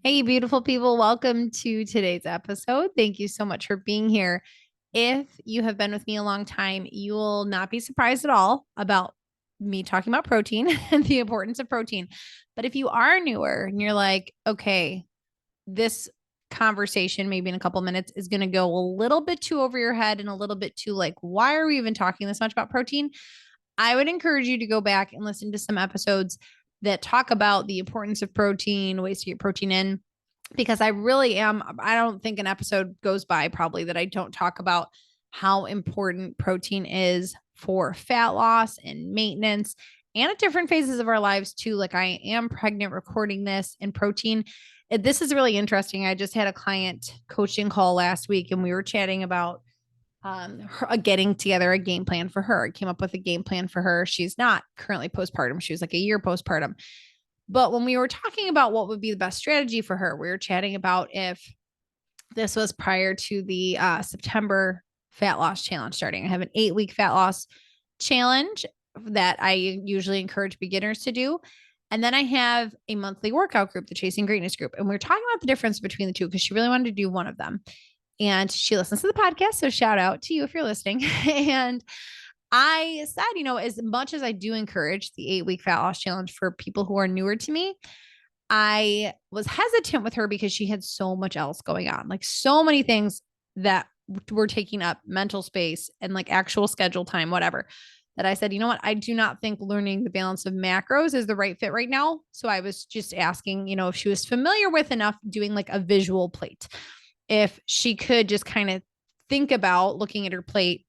Hey, beautiful people. Welcome to today's episode. Thank you so much for being here. If you have been with me a long time, you will not be surprised at all about me talking about protein and the importance of protein. But if you are newer and you're like, okay, this conversation, maybe in a couple minutes, is going to go a little bit too over your head and a little bit too like, why are we even talking this much about protein? I would encourage you to go back and listen to some episodes that talk about the importance of protein, ways to get protein in, because I really am. I don't think an episode goes by probably that I don't talk about how important protein is for fat loss and maintenance and at different phases of our lives too. Like I am pregnant recording this, and protein. This is really interesting. I just had a client coaching call last week and we were chatting about getting together a game plan for her. I came up with a game plan for her. She's not currently postpartum. She was like a year postpartum. But when we were talking about what would be the best strategy for her, we were chatting about if this was prior to the September fat loss challenge starting. I have an 8-week fat loss challenge that I usually encourage beginners to do. And then I have a monthly workout group, the Chasing Greatness group. And we are talking about the difference between the two because she really wanted to do one of them. And she listens to the podcast. So shout out to you if you're listening. And I said, as much as I do encourage the 8-week fat loss challenge for people who are newer to me, I was hesitant with her because she had so much else going on, like so many things that were taking up mental space and like actual schedule time, whatever. That I said, you know what? I do not think learning the balance of macros is the right fit right now. So I was just asking, if she was familiar with enough doing like a visual plate, if she could just kind of think about looking at her plate.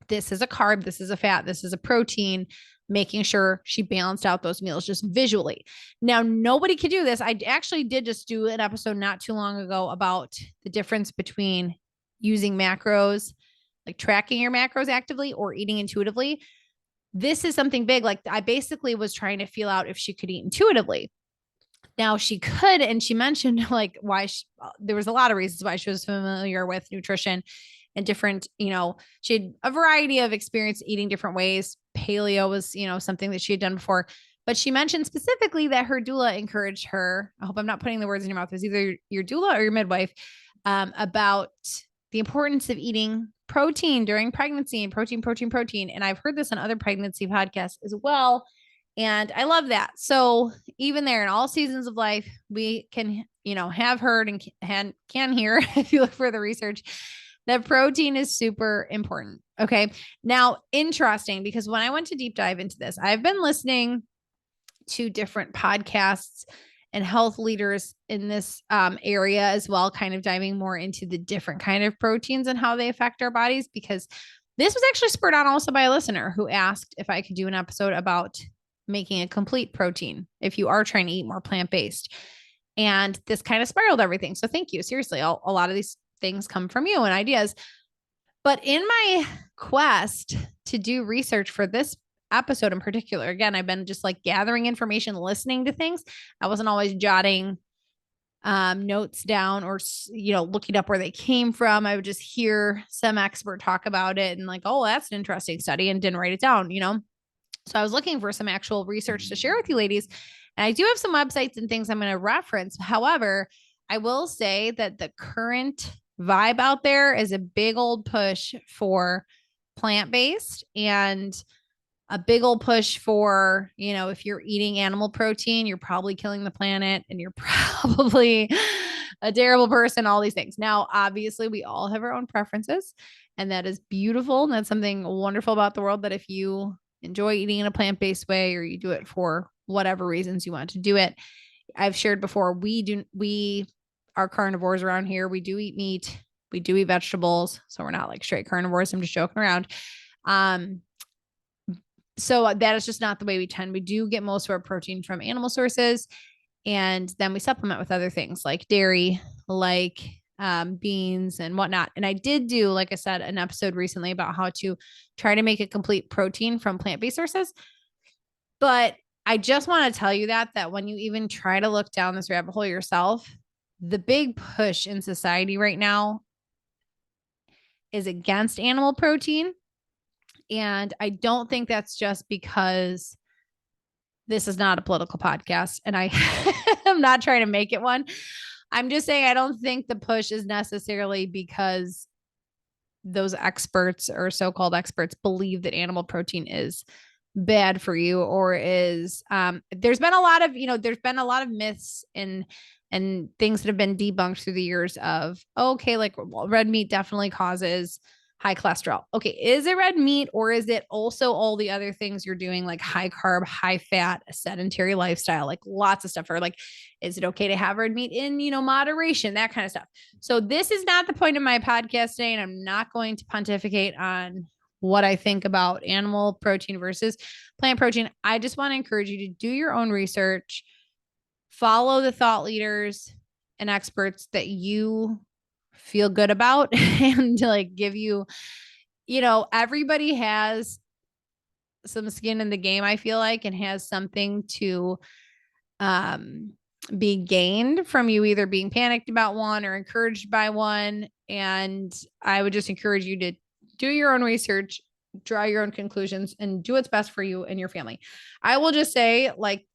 This is a carb, this is a fat, this is a protein, making sure she balanced out those meals just visually. Now, nobody could do this. I actually did just do an episode not too long ago about the difference between using macros, like tracking your macros actively or eating intuitively. This is something big. Like I basically was trying to feel out if she could eat intuitively. Now she could, and she mentioned like why there was a lot of reasons why she was familiar with nutrition and different, she had a variety of experience eating different ways. Paleo was, something that she had done before. But she mentioned specifically that her doula encouraged her. I hope I'm not putting the words in your mouth. It was either your doula or your midwife about the importance of eating protein during pregnancy and protein. And I've heard this on other pregnancy podcasts as well. And I love that. So even there in all seasons of life, we can, have heard and can hear if you look for the research that protein is super important. Okay. Now, interesting because when I went to deep dive into this, I've been listening to different podcasts and health leaders in this area as well, kind of diving more into the different kind of proteins and how they affect our bodies, because this was actually spurred on also by a listener who asked if I could do an episode about making a complete protein if you are trying to eat more plant-based. And this kind of spiraled everything. So thank you. Seriously, a lot of these things come from you and ideas. But in my quest to do research for this episode in particular, again, I've been just like gathering information, listening to things. I wasn't always jotting notes down or, looking up where they came from. I would just hear some expert talk about it and like, oh, that's an interesting study, and didn't write it down, So I was looking for some actual research to share with you ladies. And I do have some websites and things I'm going to reference. However, I will say that the current vibe out there is a big old push for plant-based and a big old push for, if you're eating animal protein, you're probably killing the planet and you're probably a terrible person, all these things. Now, obviously, we all have our own preferences, and that is beautiful. And that's something wonderful about the world, that if you enjoy eating in a plant-based way or you do it for whatever reasons you want to do it. I've shared before, we are carnivores around here. We do eat meat. We do eat vegetables. So we're not like straight carnivores. I'm just joking around. So that is just not the way we tend. We do get most of our protein from animal sources, and then we supplement with other things like dairy, like beans and whatnot. And I did do, like I said, an episode recently about how to try to make a complete protein from plant-based sources. But I just want to tell you that when you even try to look down this rabbit hole yourself, the big push in society right now is against animal protein. And I don't think that's just because this is not a political podcast and I am not trying to make it one. I'm just saying, I don't think the push is necessarily because those experts or so-called experts believe that animal protein is bad for you or is there's been a lot of there's been a lot of myths and things that have been debunked through the years of okay, like well, red meat definitely causes high cholesterol. Okay, is it red meat or is it also all the other things you're doing, like high carb, high fat, sedentary lifestyle, like lots of stuff? Or like, is it okay to have red meat in moderation, that kind of stuff? So this is not the point of my podcast today, and I'm not going to pontificate on what I think about animal protein versus plant protein. I just want to encourage you to do your own research, follow the thought leaders and experts that you feel good about, and to like give you, everybody has some skin in the game, I feel like, and has something to be gained from you either being panicked about one or encouraged by one. And I would just encourage you to do your own research, draw your own conclusions, and do what's best for you and your family. I will just say, like,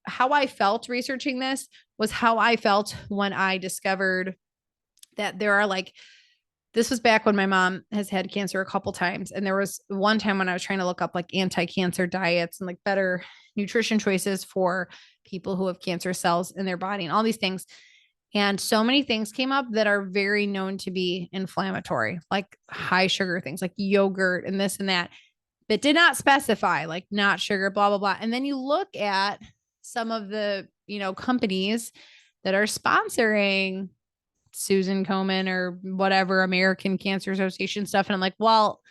how I felt researching this was how I felt when I discovered that there are like, this was back when my mom has had cancer a couple times. And there was one time when I was trying to look up like anti-cancer diets and like better nutrition choices for people who have cancer cells in their body and all these things. And so many things came up that are very known to be inflammatory, like high sugar things like yogurt and this and that did not specify like not sugar, blah, blah, blah. And then you look at some of the, companies that are sponsoring Susan Komen or whatever, American Cancer Association stuff. And I'm like, well,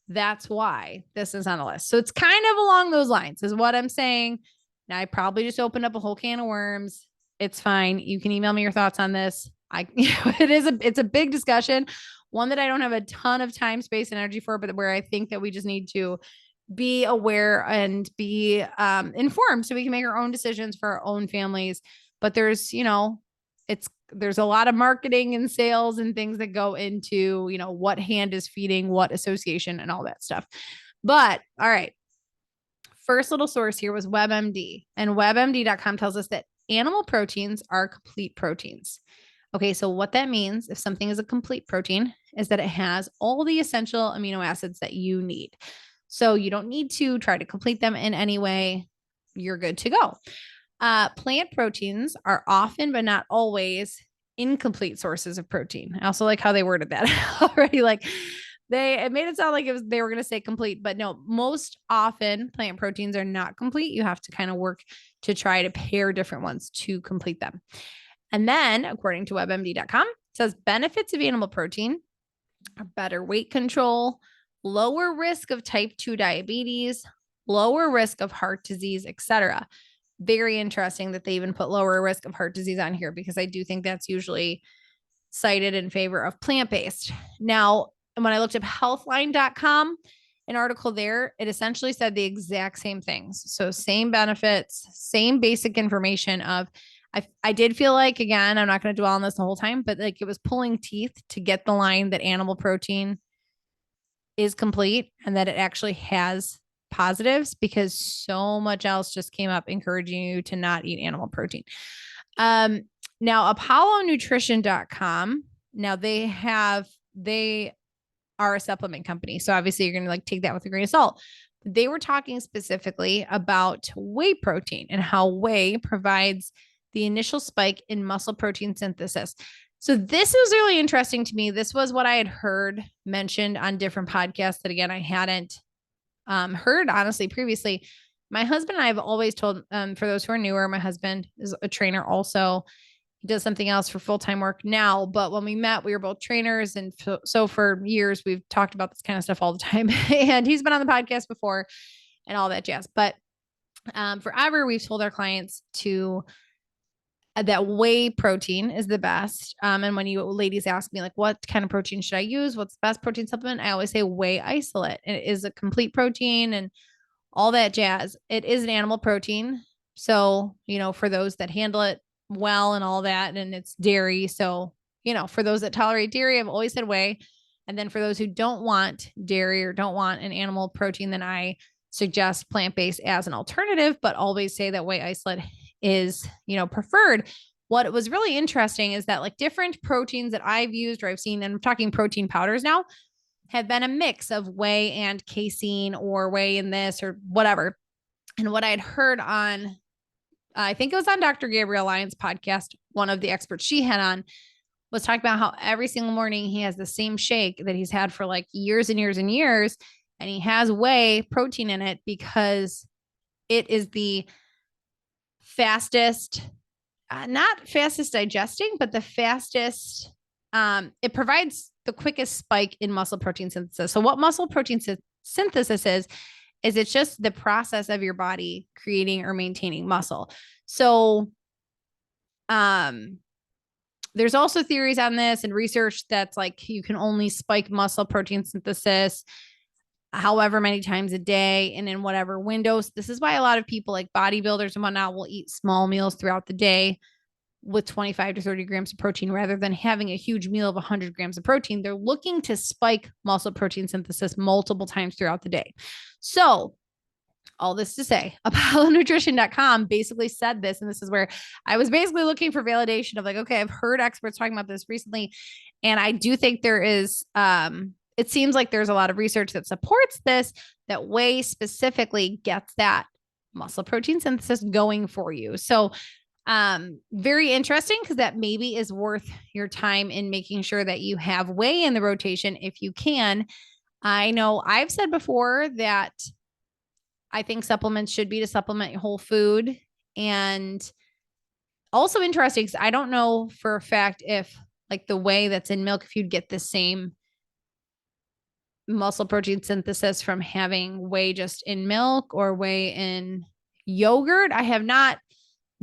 that's why this is on the list. So it's kind of along those lines is what I'm saying. Now I probably just opened up a whole can of worms. It's fine. You can email me your thoughts on this. It's a big discussion, one that I don't have a ton of time, space, and energy for, but where I think that we just need to be aware and be informed so we can make our own decisions for our own families. But there's a lot of marketing and sales and things that go into, what hand is feeding what association and all that stuff. But all right. First little source here was WebMD, and WebMD.com tells us that animal proteins are complete proteins. Okay, so what that means, if something is a complete protein, is that it has all the essential amino acids that you need. So you don't need to try to complete them in any way. You're good to go. Plant proteins are often, but not always, incomplete sources of protein. I also like how they worded that already. Like it made it sound like they were going to say complete, but no, most often plant proteins are not complete. You have to kind of work to try to pair different ones to complete them. And then, according to WebMD.com, it says benefits of animal protein are better weight control, lower risk of type 2 diabetes, lower risk of heart disease, etc. Very interesting that they even put lower risk of heart disease on here, because I do think that's usually cited in favor of plant-based. Now, when I looked up healthline.com, an article there, it essentially said the exact same things. So same benefits, same basic information of, I did feel like, again, I'm not going to dwell on this the whole time, but like it was pulling teeth to get the line that animal protein is complete and that it actually has positives, because so much else just came up encouraging you to not eat animal protein. Now apollonutrition.com, now they are a supplement company. So obviously you're going to like take that with a grain of salt. They were talking specifically about whey protein and how whey provides the initial spike in muscle protein synthesis. So this was really interesting to me. This was what I had heard mentioned on different podcasts that, again, I hadn't heard honestly previously. My husband and I have always told, for those who are newer, my husband is a trainer also. He does something else for full-time work now. But when we met, we were both trainers. And so for years, we've talked about this kind of stuff all the time. And he's been on the podcast before and all that jazz. But forever, we've told our clients that whey protein is the best. And when you ladies ask me like, what kind of protein should I use? What's the best protein supplement? I always say whey isolate. And it is a complete protein and all that jazz. It is an animal protein. So, for those that handle it well and all that, and it's dairy. So, for those that tolerate dairy, I've always said whey. And then for those who don't want dairy or don't want an animal protein, then I suggest plant-based as an alternative, but always say that whey isolate is, preferred. what was really interesting is that like different proteins that I've used or I've seen, and I'm talking protein powders now, have been a mix of whey and casein or whey in this or whatever. And what I had heard on, I think it was on Dr. Gabrielle Lyons' podcast, one of the experts she had on was talking about how every single morning he has the same shake that he's had for like years and years and years. And he has whey protein in it because it is the fastest, not fastest digesting, but the fastest, it provides the quickest spike in muscle protein synthesis. So what muscle protein synthesis is it's just the process of your body creating or maintaining muscle. So, there's also theories on this and research that's like you can only spike muscle protein synthesis however many times a day and in whatever windows. This is why a lot of people like bodybuilders and whatnot will eat small meals throughout the day with 25 to 30 grams of protein rather than having a huge meal of 100 grams of protein. They're looking to spike muscle protein synthesis multiple times throughout the day. So all this to say, apollonutrition.com basically said this, and this is where I was basically looking for validation of like, okay, I've heard experts talking about this recently, and I do think there is, it seems like there's a lot of research that supports this, that whey specifically gets that muscle protein synthesis going for you. So very interesting because that maybe is worth your time in making sure that you have whey in the rotation if you can. I know I've said before that I think supplements should be to supplement whole food. And also interesting because I don't know for a fact if like the whey that's in milk, if you'd get the same muscle protein synthesis from having whey just in milk or whey in yogurt. I have not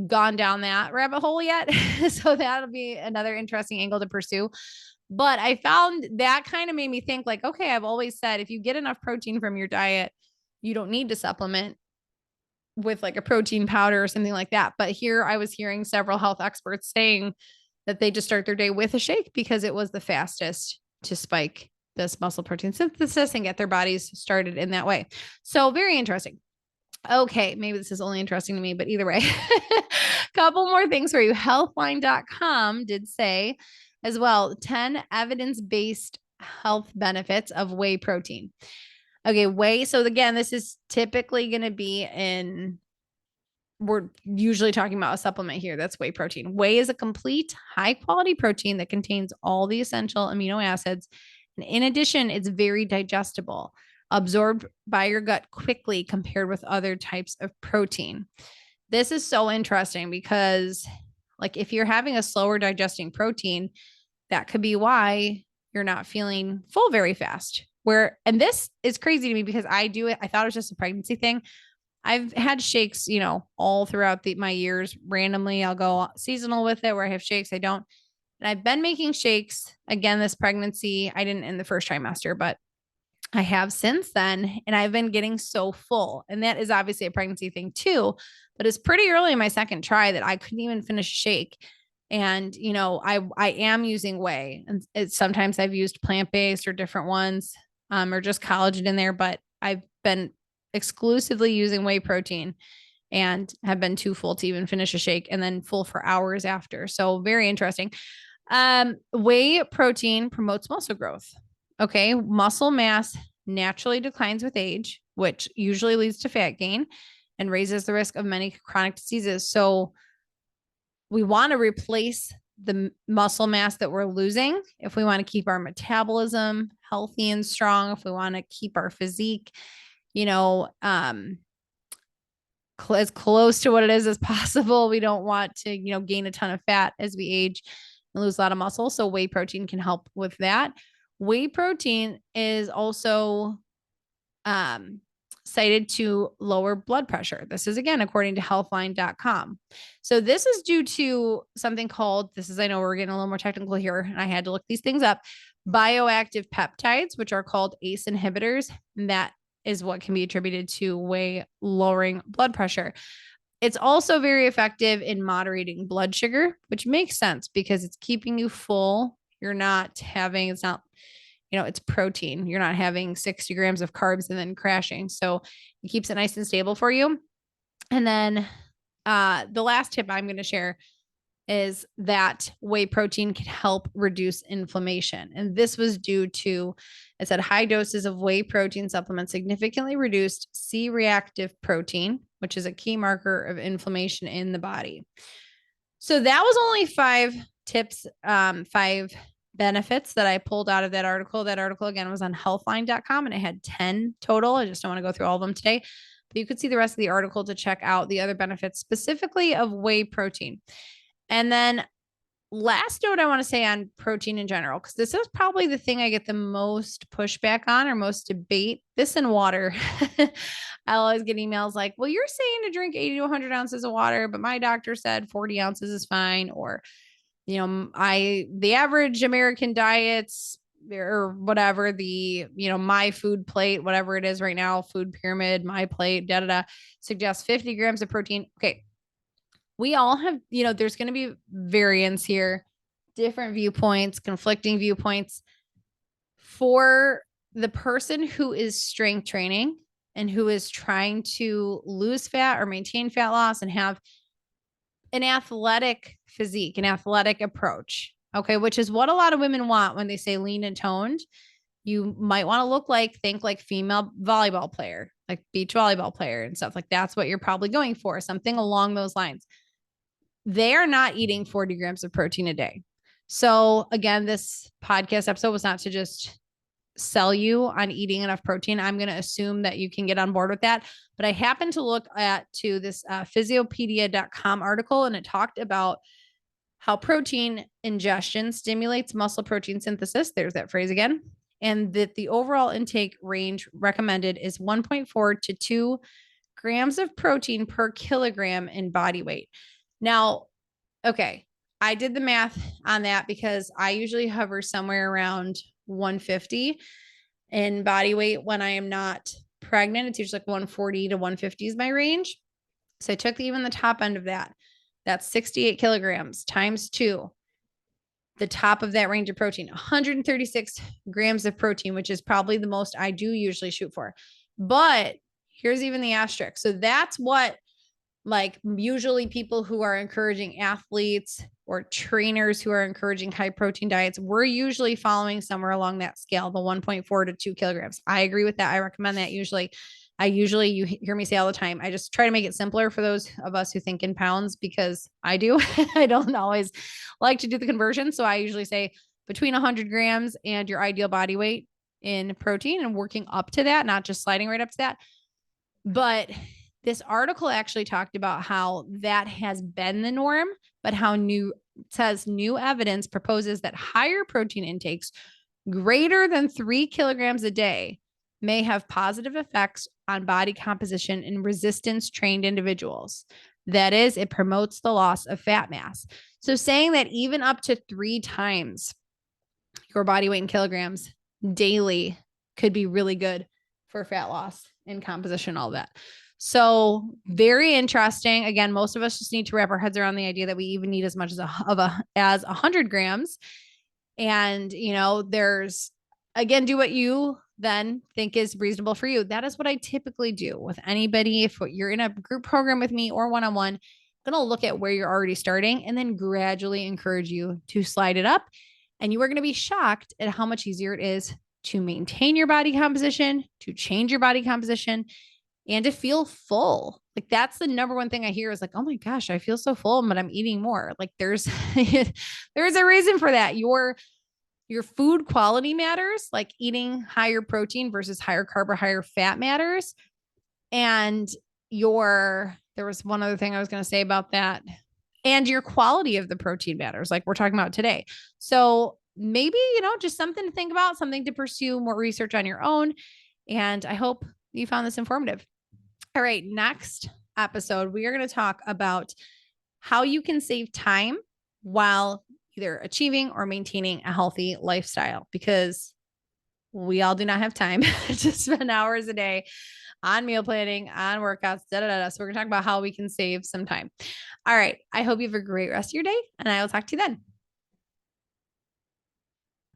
gone down that rabbit hole yet. So that'll be another interesting angle to pursue. But I found that kind of made me think like, okay, I've always said if you get enough protein from your diet, you don't need to supplement with like a protein powder or something like that. But here I was hearing several health experts saying that they just start their day with a shake because it was the fastest to spike this muscle protein synthesis and get their bodies started in that way. So very interesting. Okay, maybe this is only interesting to me, but either way, couple more things for you. Healthline.com did say as well 10 evidence-based health benefits of whey protein. Okay, whey. So again, this is typically going to be in, we're usually talking about a supplement here. That's whey protein. Whey is a complete high quality protein that contains all the essential amino acids. And in addition, it's very digestible, absorbed by your gut quickly compared with other types of protein. This is so interesting because like if you're having a slower digesting protein, that could be why you're not feeling full very fast. And this is crazy to me because I do it. I thought it was just a pregnancy thing. I've had shakes, all throughout my years. Randomly, I'll go seasonal with it where I have shakes. I don't. And I've been making shakes again this pregnancy. I didn't in the first trimester, but I have since then. And I've been getting so full. And that is obviously a pregnancy thing too. But it's pretty early in my second try that I couldn't even finish a shake. And, I am using whey. And sometimes I've used plant-based or different ones. Or just collagen in there, but I've been exclusively using whey protein and have been too full to even finish a shake and then full for hours after. So very interesting. Whey protein promotes muscle growth. Okay. Muscle mass naturally declines with age, which usually leads to fat gain and raises the risk of many chronic diseases. So we want to replace the muscle mass that we're losing if we want to keep our metabolism healthy and strong, if we want to keep our physique, as close to what it is as possible. We don't want to, gain a ton of fat as we age and lose a lot of muscle. So whey protein can help with that. Whey protein is also cited to lower blood pressure. This is again, according to healthline.com. So this is due to something called, I know we're getting a little more technical here and I had to look these things up, bioactive peptides, which are called ACE inhibitors. And that is what can be attributed to whey lowering blood pressure. It's also very effective in moderating blood sugar, which makes sense because it's keeping you full. It's protein. You're not having 60 grams of carbs and then crashing. So it keeps it nice and stable for you. And then the last tip I'm going to share is that whey protein can help reduce inflammation. And this was due to, it said, high doses of whey protein supplements significantly reduced C-reactive protein, which is a key marker of inflammation in the body. So that was only 5 tips, 5 benefits that I pulled out of that article. That article, again, was on healthline.com and it had 10 total. I just don't want to go through all of them today, but you could see the rest of the article to check out the other benefits specifically of whey protein. And then last note I want to say on protein in general, because this is probably the thing I get the most pushback on or most debate, this and water. I always get emails like, well, you're saying to drink 80 to 100 ounces of water, but my doctor said 40 ounces is fine. Or, the average American diets or whatever, my food plate, whatever it is right now, food pyramid, my plate, suggests 50 grams of protein. Okay. We all have, there's going to be variance here, different viewpoints, conflicting viewpoints. For the person who is strength training and who is trying to lose fat or maintain fat loss and have an athletic physique, an athletic approach, okay, which is what a lot of women want when they say lean and toned. You might want to think like female volleyball player, like beach volleyball player and stuff. Like that's what you're probably going for, something along those lines. They are not eating 40 grams of protein a day. So again, this podcast episode was not to just sell you on eating enough protein. I'm going to assume that you can get on board with that. But I happened to look to this physiopedia.com article, and it talked about how protein ingestion stimulates muscle protein synthesis. There's that phrase again. And that the overall intake range recommended is 1.4 to 2 grams of protein per kilogram in body weight. Now, okay, I did the math on that because I usually hover somewhere around 150 in body weight when I am not pregnant. It's usually like 140 to 150 is my range. So I took even the top end of that. That's 68 kilograms times 2. The top of that range of protein, 136 grams of protein, which is probably the most I do usually shoot for. But here's even the asterisk. So that's what, like, usually people who are encouraging athletes or trainers who are encouraging high protein diets, we're usually following somewhere along that scale, the 1.4 to 2 kilograms. I agree with that. I recommend that usually. You hear me say all the time, I just try to make it simpler for those of us who think in pounds because I do. I don't always like to do the conversion. So I usually say between 100 grams and your ideal body weight in protein and working up to that, not just sliding right up to that. But this article actually talked about how that has been the norm, but how new evidence proposes that higher protein intakes greater than 3 kilograms a day may have positive effects on body composition in resistance trained individuals. That is, it promotes the loss of fat mass. So saying that even up to 3 times your body weight in kilograms daily could be really good for fat loss and composition, all that. So very interesting. Again, most of us just need to wrap our heads around the idea that we even need as much as 100 grams. And, there's, again, do what you then think is reasonable for you. That is what I typically do with anybody. If you're in a group program with me or one-on-one, I'm going to look at where you're already starting and then gradually encourage you to slide it up. And you are going to be shocked at how much easier it is to maintain your body composition, to change your body composition, and to feel full. Like that's the number one thing I hear is like, oh my gosh, I feel so full, but I'm eating more. Like there's a reason for that. Your food quality matters, like eating higher protein versus higher carb or higher fat matters. And there was one other thing I was going to say about that. And your quality of the protein matters, like we're talking about today. So maybe, just something to think about, something to pursue more research on your own. And I hope you found this informative. All right, next episode, we are going to talk about how you can save time while either achieving or maintaining a healthy lifestyle, because we all do not have time to spend hours a day on meal planning, on workouts, So we're going to talk about how we can save some time. All right. I hope you have a great rest of your day, and I will talk to you then.